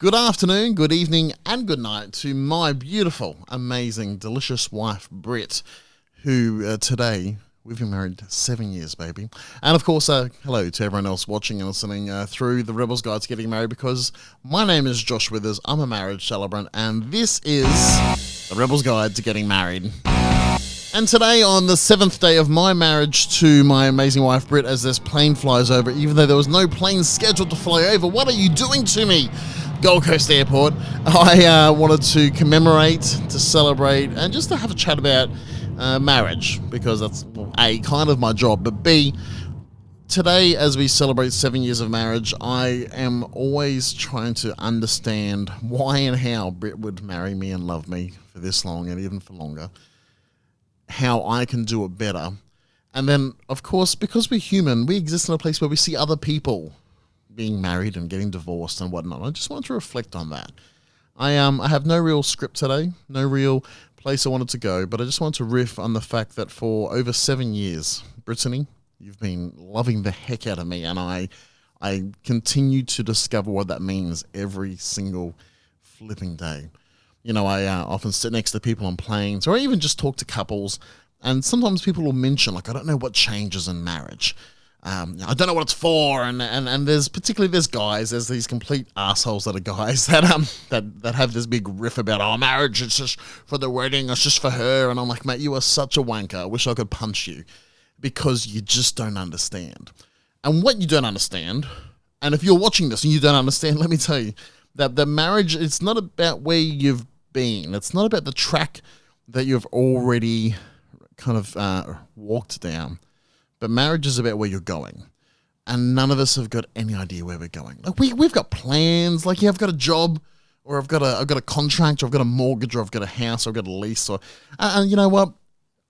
Good afternoon, good evening, and good night to my beautiful, amazing, delicious wife, Britt, who today, we've been married 7 years, baby. And of course, hello to everyone else watching and listening through the Rebels Guide to Getting Married, because my name is Josh Withers, I'm a marriage celebrant, and this is the Rebels Guide to Getting Married. And today, on the 7th day of my marriage to my amazing wife, Britt, as this plane flies over, even though there was no plane scheduled to fly over, what are you doing to me? Gold Coast Airport. I wanted to commemorate, to celebrate, and just to have a chat about marriage, because that's, well, A, kind of my job, but B, today as we celebrate 7 years of marriage, I am always trying to understand why and how Britt would marry me and love me for this long and even for longer, how I can do it better. And then, of course, because we're human, we exist in a place where we see other people being married and getting divorced and whatnot. I just want to reflect on that. I have no real script today, no real place I wanted to go, but I just want to riff on the fact that for over 7 years, Brittany, you've been loving the heck out of me, and I continue to discover what that means every single flipping day. You know, I often sit next to people on planes, or even just talk to couples, and sometimes people will mention, like, I don't know what changes in marriage. I don't know what it's for, and there's guys, there's these complete assholes that are guys that have this big riff about, oh, marriage, it's just for the wedding, it's just for her, and I'm like, mate, you are such a wanker, I wish I could punch you, because you just don't understand. And what you don't understand, and if you're watching this and you don't understand, let me tell you, that the marriage, it's not about where you've been, it's not about the track that you've already kind of walked down. But marriage is about where you're going. And none of us have got any idea where we're going. Like we've got plans, like, yeah, I've got a job, or I've got a contract, or I've got a mortgage, or I've got a house, or I've got a lease, or and you know what?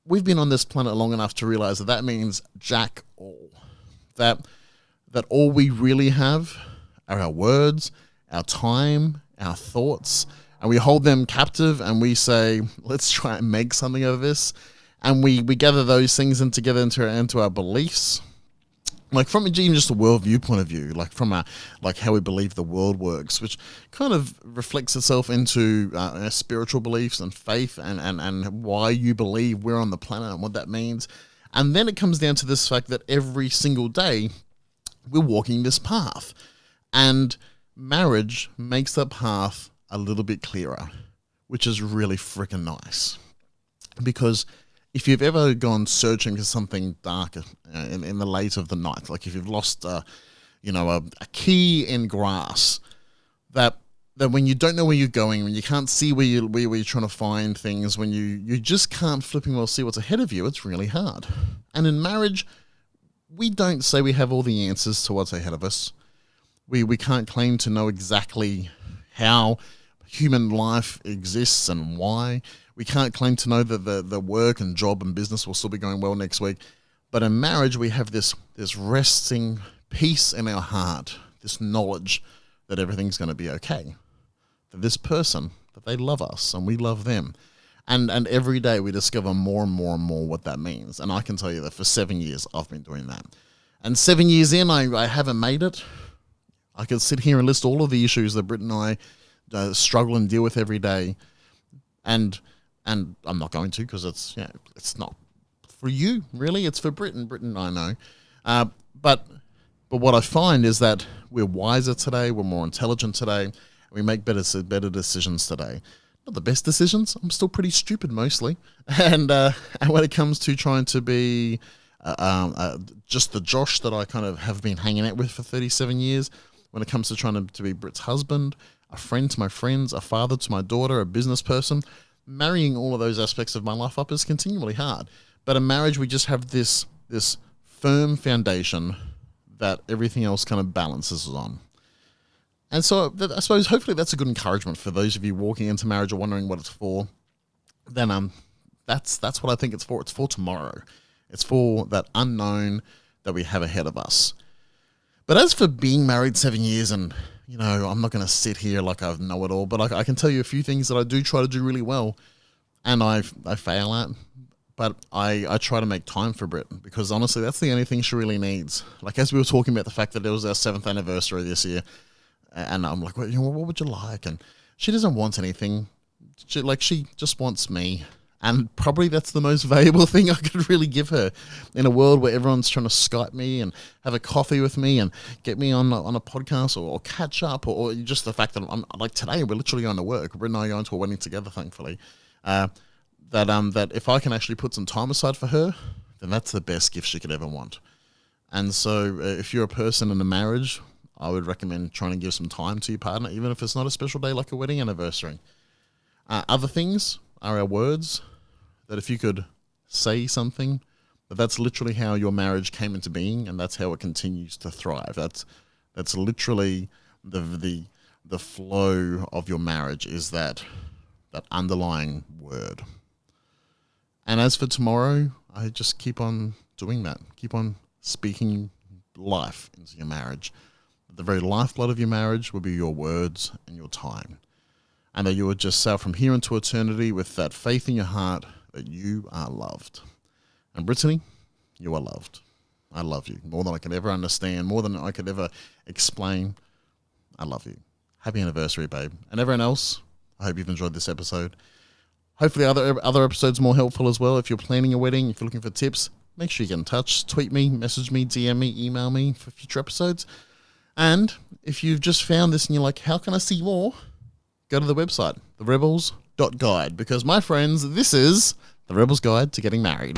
We've been on this planet long enough to realize that means jack all. That all we really have are our words, our time, our thoughts, and we hold them captive and we say, let's try and make something of this. And we gather those things together into our beliefs, like from even just a worldview point of view, like from how we believe the world works, which kind of reflects itself into spiritual beliefs and faith and why you believe we're on the planet and what that means. And then it comes down to this fact that every single day we're walking this path, and marriage makes that path a little bit clearer, which is really freaking nice, because if you've ever gone searching for something dark in the late of the night, like if you've lost, a key in grass, that when you don't know where you're going, when you can't see where you're trying to find things, when you just can't flipping well see what's ahead of you, it's really hard. And in marriage, we don't say we have all the answers to what's ahead of us. We can't claim to know exactly how human life exists and why. We can't claim to know that the work and job and business will still be going well next week. But in marriage, we have this resting peace in our heart, this knowledge that everything's going to be okay. That this person, that they love us and we love them. And every day we discover more and more and more what that means. And I can tell you that for 7 years, I've been doing that. And 7 years in, I haven't made it. I could sit here and list all of the issues that Britt and I struggle and deal with every day. And I'm not going to, because it's not for you, really. It's for Britt and I know. But what I find is that we're wiser today, we're more intelligent today, and we make better decisions today. Not the best decisions. I'm still pretty stupid mostly. And when it comes to trying to be just the Josh that I kind of have been hanging out with for 37 years, when it comes to trying to be Britt's husband, a friend to my friends, a father to my daughter, a business person, marrying all of those aspects of my life up is continually hard. But in marriage, we just have this firm foundation that everything else kind of balances on. And so I suppose hopefully that's a good encouragement for those of you walking into marriage or wondering what it's for. Then that's what I think it's for. It's for tomorrow. It's for that unknown that we have ahead of us. But as for being married 7 years, and you know, I'm not going to sit here like I know it all, but I can tell you a few things that I do try to do really well, and I fail at. But I try to make time for Britt, because honestly, that's the only thing she really needs. Like, as we were talking about the fact that it was our 7th anniversary this year, And I'm like, well, what would you like? And she doesn't want anything. She just wants me. And probably that's the most valuable thing I could really give her in a world where everyone's trying to Skype me and have a coffee with me and get me on a podcast or catch up or just the fact that I'm like today we're literally going to work. Britt and I are going to a wedding together, thankfully. That if I can actually put some time aside for her, then that's the best gift she could ever want. And so if you're a person in a marriage, I would recommend trying to give some time to your partner, even if it's not a special day like a wedding anniversary. Other things are our words, that if you could say something, that's literally how your marriage came into being, and that's how it continues to thrive. That's literally the flow of your marriage, is that underlying word. And as for tomorrow, I just keep on doing that. Keep on speaking life into your marriage. The very lifeblood of your marriage will be your words and your time. And that you would just say from here into eternity with that faith in your heart that you are loved. And Brittany, you are loved. I love you more than I could ever understand, more than I could ever explain. I love you. Happy anniversary, babe. And everyone else, I hope you've enjoyed this episode. Hopefully other episodes more helpful as well. If you're planning a wedding, if you're looking for tips, make sure you get in touch. Tweet me, message me, DM me, email me for future episodes. And if you've just found this and you're like, how can I see more? Go to the website, therebels.guide, because my friends, this is the Rebels Guide to Getting Married.